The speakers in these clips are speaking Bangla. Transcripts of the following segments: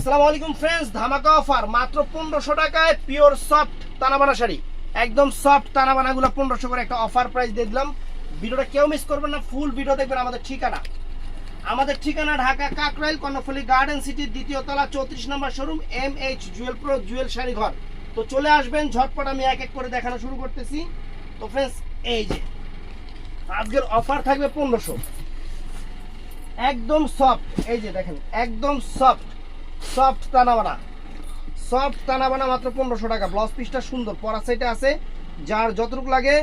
আসসালামু আলাইকুম फ्रेंड्स, ধামাকা অফার মাত্র 1500 টাকায় পিওর সফট তানাবানা শাড়ি, একদম সফট তানাবানাগুলো 1500 করে একটা অফার প্রাইস দিয়ে দিলাম। ভিডিওটা কেউ মিস করবেন না, ফুল ভিডিও দেখবেন। আমাদের ঠিকানা ঢাকা কাকরাইল কর্ণফুলী গার্ডেন সিটির দ্বিতীয় তলা 34 নম্বর showroom MH jewel pro jewel sari ঘর। তো চলে আসবেন ঝটপট, আমি এক এক করে দেখানো শুরু করতেছি। তো फ्रेंड्स, এই যে আজকের অফার থাকবে 1500, একদম সফট। এই যে দেখেন, একদম সফট তানাবানা মাত্র 1500 টাকা। ব্লাউজ পিসটা সুন্দর, পরা সাইডে আছে, যার যতটুকু লাগে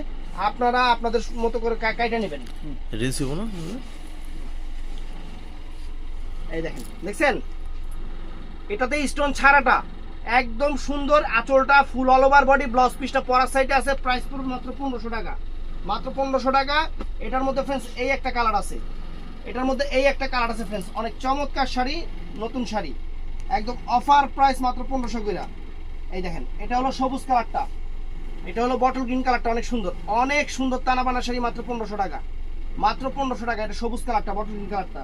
আপনারা আপনাদের মতো করে কাইটা নেবেন। এই দেখেন, দেখছেন এটাতে স্টোন ছাড়াটা একদম সুন্দর, আঁচলটা ফুল অল ওভার বডি, ব্লাউজ পিসটা পরা সাইডে আছে। প্রাইস পুরো মাত্র 1500 টাকা, মাত্র 1500 টাকা। এটার মধ্যে फ्रेंड्स এই একটা কালার আছে, फ्रेंड्स অনেক চমৎকার শাড়ি, নতুন শাড়ি, একদম অফার প্রাইস মাত্র 1500 করে। এই দেখেন, এটা হলো সবুজ কালারটা, এটা হলো বটল গ্রিন কালারটা, অনেক সুন্দর তানাবানা শাড়ি, মাত্র 1500 টাকা, মাত্র 1500 টাকা। এটা সবুজ কালারটা, বটল গ্রিন কালারটা।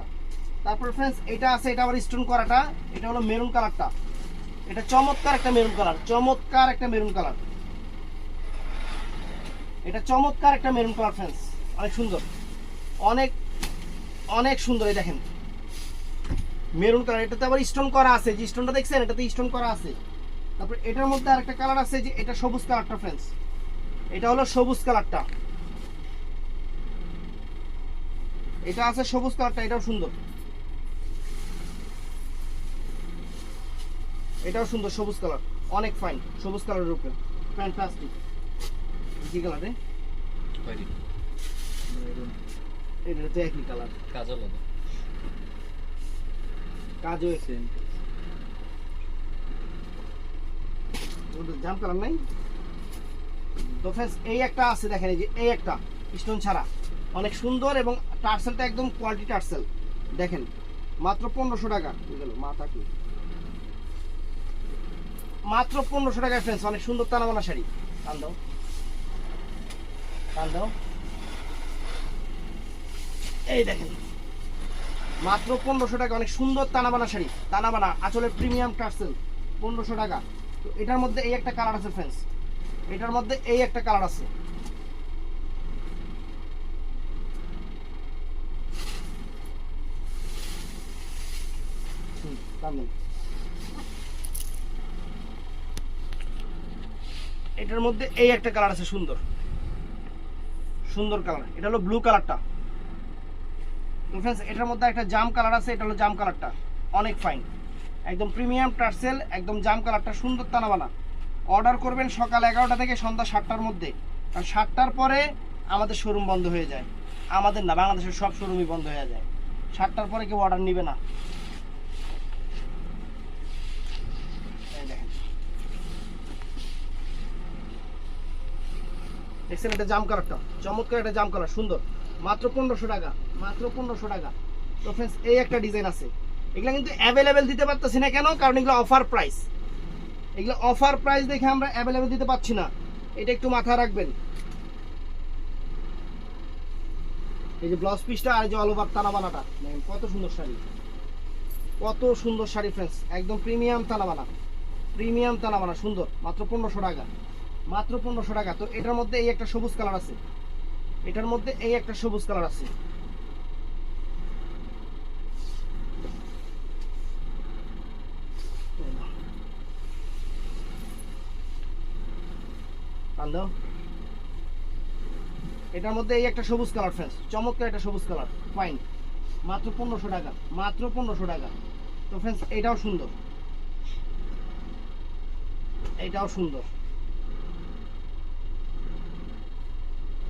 তারপর फ्रेंड्स এটা আছে, এটা আবার স্টোন করাটা, এটা হলো মেরুন কালারটা, এটা চমৎকার একটা মেরুন কালার, এটা চমৎকার একটা মেরুন কালার फ्रेंड्स, অনেক সুন্দর, অনেক সুন্দর। এই দেখেন মেরুন কালার, এটাতে আবার স্টোন করা আছে, যে স্টোনটা দেখছেন এটাতে স্টোন করা আছে। তারপর এটার মধ্যে আরেকটা কালার আছে, যে এটা সবুজ কালারটা फ्रेंड्स, এটা হলো সবুজ কালারটা, এটা আছে সবুজ কালারটা, এটাও সুন্দর, এটাও সুন্দর সবুজ কালার, অনেক ফাইন সবুজ কালারের উপরে, ফ্যান্টাস্টিক। কি কালার রে? এটা তো একই কালার, কাজও সেম, জাম কালার নাই। তো फ्रेंड्स এই একটা আছে, দেখেন এই যে এই একটা স্টোন ছাড়া, অনেক সুন্দর, এবং টার্সেলটা একদম কোয়ালিটি টার্সেল। দেখেন মাত্র 1500 টাকা, মাথা কি মাত্র 1500 টাকায় फ्रेंड्स, অনেক সুন্দর তানাবানা শাড়ি। টান দাও, এই দেখেন মাত্র 1500 টাকা, অনেক সুন্দর তানাবানা শাড়ি, তানাবানা আঁচলের প্রিমিয়াম টার্সেল, 1500 টাকা। তো এটার মধ্যে এই একটা কালার আছে फ्रेंड्स, এটার মধ্যে এই একটা কালার আছে, এটার মধ্যে এই একটা কালার আছে, সুন্দর কালার, এটা হলো ব্লু কালারটা। তো फ्रेंड्स এটার মধ্যে একটা জাম কালার আছে, এটা হলো জাম কালারটা, অনেক ফাইন, একদম প্রিমিয়াম টার্সেল, একদম জাম কালারটা, সুন্দর তানাবানা। অর্ডার করবেন সকাল 11টা থেকে সন্ধ্যা 7টার মধ্যে, কারণ 7টার পরে আমাদের শোরুম বন্ধ হয়ে যায়, আমাদের না, বাংলাদেশের সব শোরুমই বন্ধ হয়ে যায়, 7টার পরে কেউ অর্ডার নিবে না। দেখছেন এটা জাম কালারটা, চমৎকার একটা জাম কালার, সুন্দর, মাত্র 1500 টাকা, মাত্র 1500 টাকা। তো फ्रेंड्स এই একটা ডিজাইন আছে, এগুলা কিন্তু অ্যাভেলেবেল দিতে পারতেছি না, কেন? কারণ এগুলো অফার প্রাইস, এগুলো অফার প্রাইস দেখে আমরা অ্যাভেলেবেল দিতে পারছি না, এটা একটু মাথায় রাখবেন। এই যে ব্লাউজ পিসটা, আর যে অল ওভার তানাবানাটা, দেখেন কত সুন্দর শাড়ি, फ्रेंड्स, একদম প্রিমিয়াম তানাবানা, সুন্দর, মাত্র 1500 টাকা, মাত্র 1500 টাকা। তো এটার মধ্যে এই একটা সবুজ কালার আছে, এটার মধ্যে এই একটা সবুজ কালার फ्रेंड्स, চমৎকার একটা সবুজ কালার, ফাইন, মাত্র 1500 টাকা, মাত্র 1500 টাকা। তো फ्रेंड्स এটাও সুন্দর,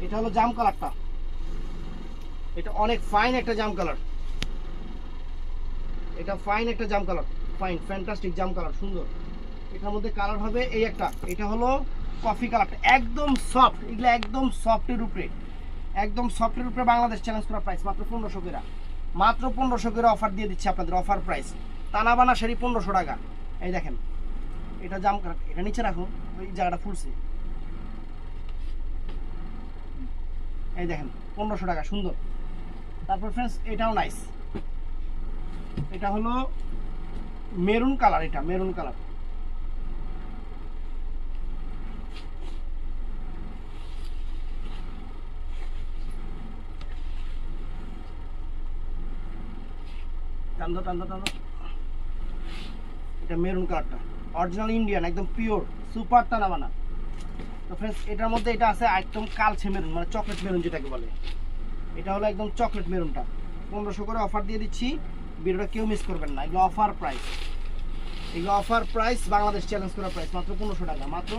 এটা হলো জাম কালারটা, এটা অনেক ফাইন একটা জাম কালার, ফাইন ফ্যান্টাস্টিক জাম কালার, সুন্দর। এটার মধ্যে কালার হবে এই একটা, এটা হলো কফি কালারটা, একদম সফট, এগুলো একদম সফটের উপরে, বাংলাদেশ চ্যালেঞ্জ করা প্রাইস, মাত্র 1500 করে, মাত্র 1500 করে অফার দিয়ে দিচ্ছি আপনাদের, অফার প্রাইস, তানাবানা শাড়ি 1500 টাকা। এই দেখেন এটা জাম কালার, এটা নিচে রাখো, ওই জায়গাটা ফুলছে, এই দেখেন 1500 টাকা, সুন্দর। তারপর फ्रेंड्स এটাও নাইস, এটা হলো মেরুন কালার, এটা মেরুন কালার। টান্দো টান্দো টান্দো, এটা মেরুন কালারটা অরিজিনাল ইন্ডিয়ান, একদম পিওর সুপার তানাবানা। তো ফ্রেন্ডস এটার মধ্যে এটা আছে একদম কালচে মেরুন, মানে চকলেট মেরুন যেটাকে বলে, এটা হলো একদম চকলেট মেরুনটা। 1500 করে অফার দিয়ে দিচ্ছি, ভিডিওটা কেউ মিস করবেন না। এগুলো অফার প্রাইস, এগুলো অফার প্রাইস, বাংলাদেশ চ্যালেঞ্জ করা প্রাইস, মাত্র 1500 টাকা, মাত্র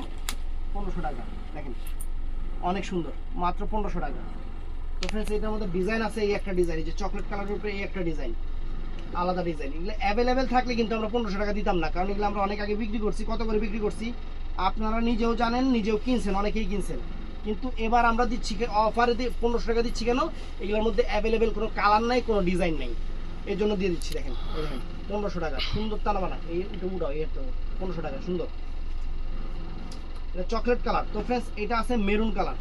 1500 টাকা। দেখেন অনেক সুন্দর, মাত্র 1500 টাকা। তো ফ্রেন্ডস এটার মধ্যে ডিজাইন আছে, এই একটা ডিজাইন, এই যে চকলেট কালারের উপরে এই একটা ডিজাইন, আলাদা ডিজাইন। এগুলো অ্যাভেলেবেল থাকলে কিন্তু আমরা 1500 টাকা দিতাম না, কারণ এগুলো আমরা অনেক আগে বিক্রি করছি। কত করে বিক্রি করছি আপনারা নিজেও জানেন, নিজেও কিনছেন, অনেকেই কিনছেন। কিন্তু এবার আমরা দিচ্ছি অফারে 1500 টাকা দিচ্ছি কেন, এগুলোর মধ্যে অ্যাভেলেবেল কোনো কালার নাই, কোনো ডিজাইন নেই, এই জন্য দিয়ে দিচ্ছি। দেখেন এই দেখেন 1500 টাকা, সুন্দর তানাবানা, এই এটা উঠাও, এই একটা 1500 টাকা, সুন্দর। এটা চকলেট কালার। তো ফ্রেন্ডস এটা আছে মেরুন কালার,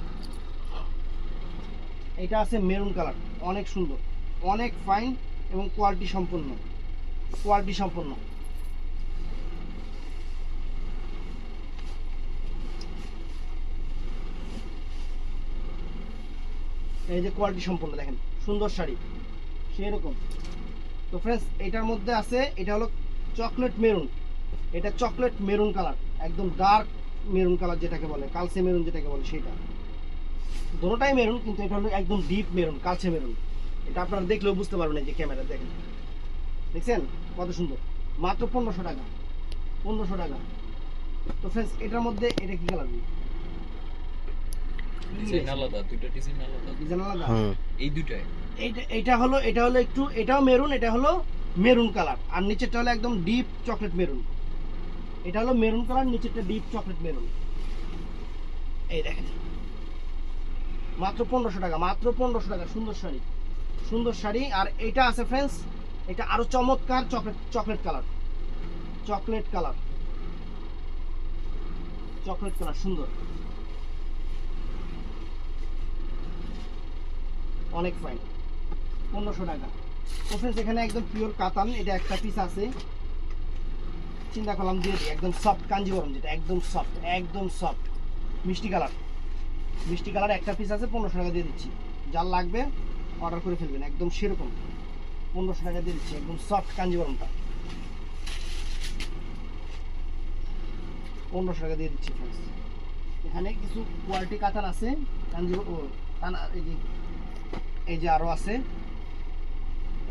এটা আছে মেরুন কালার, অনেক সুন্দর, অনেক ফাইন এবং কোয়ালিটি সম্পন্ন, কোয়ালিটি সম্পন্ন। এই যে কোয়ালিটি সম্পন্ন, দেখেন সুন্দর শাড়ি সেরকম। তো ফ্রেন্ডস এটার মধ্যে আছে, এটা হলো চকলেট মেরুন, এটা চকলেট মেরুন কালার, একদম ডার্ক মেরুন কালার যেটাকে বলে, কালচে মেরুন যেটাকে বলে সেটা। দুটোটাই মেরুন, কিন্তু এটা হলো একদম ডিপ মেরুন, কালচে মেরুন। এটা আপনারা দেখলেও বুঝতে পারবেন, এই যে ক্যামেরা দেখেন, দেখছেন কত সুন্দর, মাত্র 1500 টাকা, 1500 টাকা। তো ফ্রেন্ডস এটার মধ্যে এটা কি কালার, ডিজাইন আলাদা, দুইটা ডিজাইন আলাদা, ডিজাইন আলাদা, এই দুইটাই। এটা হলো একটু, এটাও মেরুন, এটা হলো মেরুন কালার, আর নিচেরটা হলো একদম ডিপ চকলেট মেরুন। এটা হলো মেরুন কালার, নিচেরটা ডিপ চকলেট মেরুন। এই দেখেন মাত্র 1500 টাকা, মাত্র 1500 টাকা, সুন্দর শাড়ি, সুন্দর শাড়ি। আর এটা আছে ফ্রেন্ডস, এটা আরো চমৎকার, chocolate colour, chocolate colour, chocolate colour, সুন্দর, অনেক ফাইন, 1500 টাকা। তো ফ্রেন্ডস এখানে একদম পিওর কাতান, এটা একটা পিস আছে, চিন্তা করলাম দিয়ে দিই, একদম সফট কাঞ্জিবরম, যেটা একদম সফট, একদম সফট মিষ্টি কালার, মিষ্টি কালার একটা পিস আছে, 1500 টাকা দিয়ে দিচ্ছি। যার লাগবে অর্ডার করে ফেলবেন, একদম সেরকম 1500 টাকা দিয়ে দিচ্ছি, একদম সফট কাঞ্জিবরমটা 1500 টাকা দিয়ে দিচ্ছি ফ্রেন্ডস। এখানে কিছু কোয়ালিটি কাতান আছে, কাঞ্জিবরম, এই যে আরো আছে,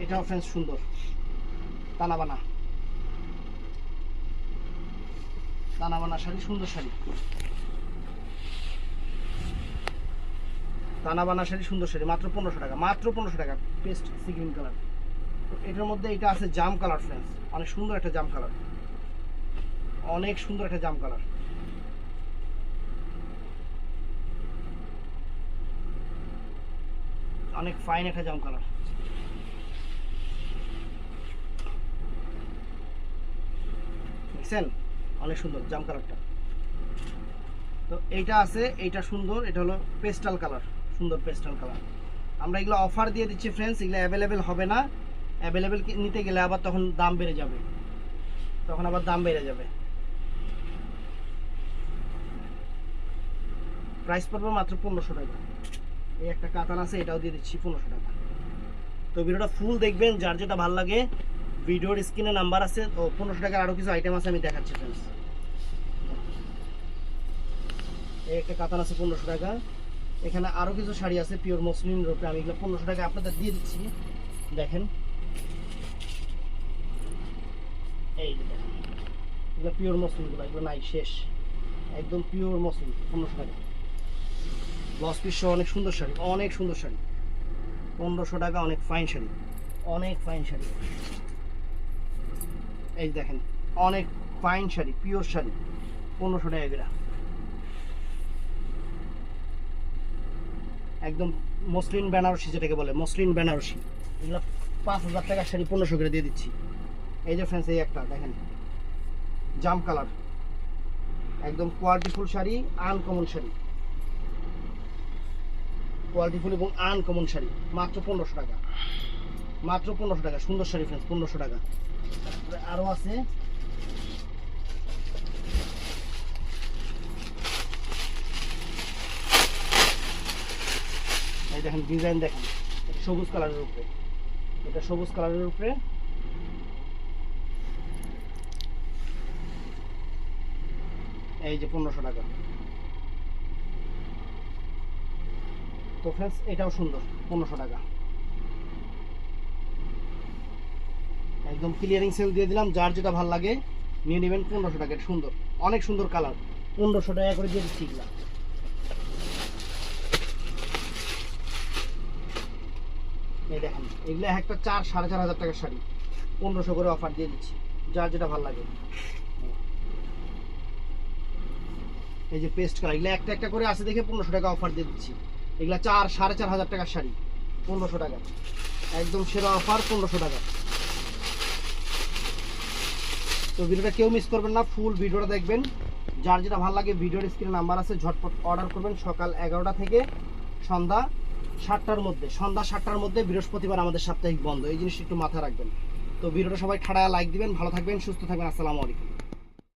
এটাও ফ্রেন্ডস সুন্দর, তানাবানা, তানাবানা শাড়ি, সুন্দর শাড়ি, তানাবানা শাড়ি, সুন্দর শাড়ি, মাত্র 1500 টাকা, মাত্র 1500 টাকা। Paste sea green colour. তো এটার মধ্যে এটা আছে জাম কালার ফ্রেন্ডস, অনেক সুন্দর একটা জাম কালার, অনেক সুন্দর একটা জাম কালার, অনেক ফাইন একটা জাম কালার। দেখছেন অনেক সুন্দর জাম কালারটা। তো এইটা আছে, এইটা সুন্দর, এটা হলো পেস্টাল কালার, সুন্দর পেস্টাল কালার। আমরা এগুলো অফার দিয়ে দিচ্ছি ফ্রেন্ডস, এগুলো অ্যাভেলেবেল হবে না, অ্যাভেলেবেল নিতে গেলে আবার তখন দাম বেড়ে যাবে, তখন আবার দাম বেড়ে যাবে। প্রাইস পড়বে মাত্র 1500 টাকা। এই একটা কাতান আছে, এটাও দিয়ে দিচ্ছি 1500 টাকা। তো ভিডিওটা ফুল দেখবেন, যার যেটা ভালো লাগে। ভিডিওর স্ক্রিনে নাম্বার আছে, ও 1500 টাকার আরও কিছু আইটেম আছে, আমি দেখাচ্ছি ফ্রেন্ডস। এই একটা কাতান আছে 1500 টাকা। এখানে আরও কিছু শাড়ি আছে পিওর মসলিনের উপরে, আমি এগুলো 1500 টাকা আপনাদের দিয়ে দিচ্ছি। দেখেন এই এগুলো পিওর মসলিনগুলো, এগুলো নাই শেষ, একদম পিওর মসলিন, 1500 টাকা। লস পিস সহ অনেক সুন্দর শাড়ি, অনেক সুন্দর শাড়ি, 1500 টাকা, অনেক ফাইন শাড়ি, অনেক ফাইন শাড়ি। এই দেখেন অনেক ফাইন শাড়ি, পিওর শাড়ি, 1500 টাকা এগুলা, একদম মসলিন বেনারসি যেটাকে বলে, মসলিন বেনারসি। এগুলো 5000 টাকার শাড়ি 1500 করে দিয়ে দিচ্ছি। এই যে ফ্রেন্ডস এই একটা দেখেন জাম কালার, একদম কোয়ালিটিফুল শাড়ি, আনকমন শাড়ি, কোয়ালিটিফুল এবং আনকমন শাড়ি, মাত্র 1500 টাকা, মাত্র 1500 টাকা, সুন্দর শাড়ি ফ্রেন্ডস, 1500 টাকা। তারপরে আরো আছে, এই দেখেন ডিজাইন দেখেন, এটা সবুজ কালারের উপরে, এটা সবুজ কালারের উপরে, এই যে 1500 টাকা। তো ফ্রেন্ডস এটাও সুন্দর, 1500 টাকা, একদম ক্লিয়ারিং সেল দিয়ে দিলাম, যার যেটা ভালো লাগে নিয়ে নেবেন। 1500 টাকা, এটা সুন্দর, অনেক সুন্দর কালার, 1500 টাকা করে দিয়ে দিচ্ছি এগুলা। এই দেখেন এগুলো একটা 4-4500 টাকার শাড়ি, 1500 করে অফার দিয়ে দিচ্ছি, যার যেটা ভালো লাগে। এই যে পেস্ট কালার, এগুলো একটা একটা করে আছে দেখে 1500 টাকা অফার দিয়ে দিচ্ছি। এগুলা 4-4500 টাকার শাড়ি, 1500 টাকা, একদম সেরা অফার, 1500 টাকা। তো ভিডিওটা কেউ মিস করবেন না, ফুল ভিডিওটা দেখবেন, যার যেটা ভালো লাগে ভিডিওর স্ক্রিনে নাম্বার আছে, ঝটপট অর্ডার করবেন। সকাল 11টা থেকে সন্ধ্যা 7টার মধ্যে, সন্ধ্যা 7টার মধ্যে। বৃহস্পতিবার আমাদের সাপ্তাহিক বন্ধ, এই জিনিসটা একটু মাথায় রাখবেন। তো ভিডিওটা সবাই ঠাড়া লাইক দিবেন, ভালো থাকবেন, সুস্থ থাকবেন, আসসালামু আলাইকুম।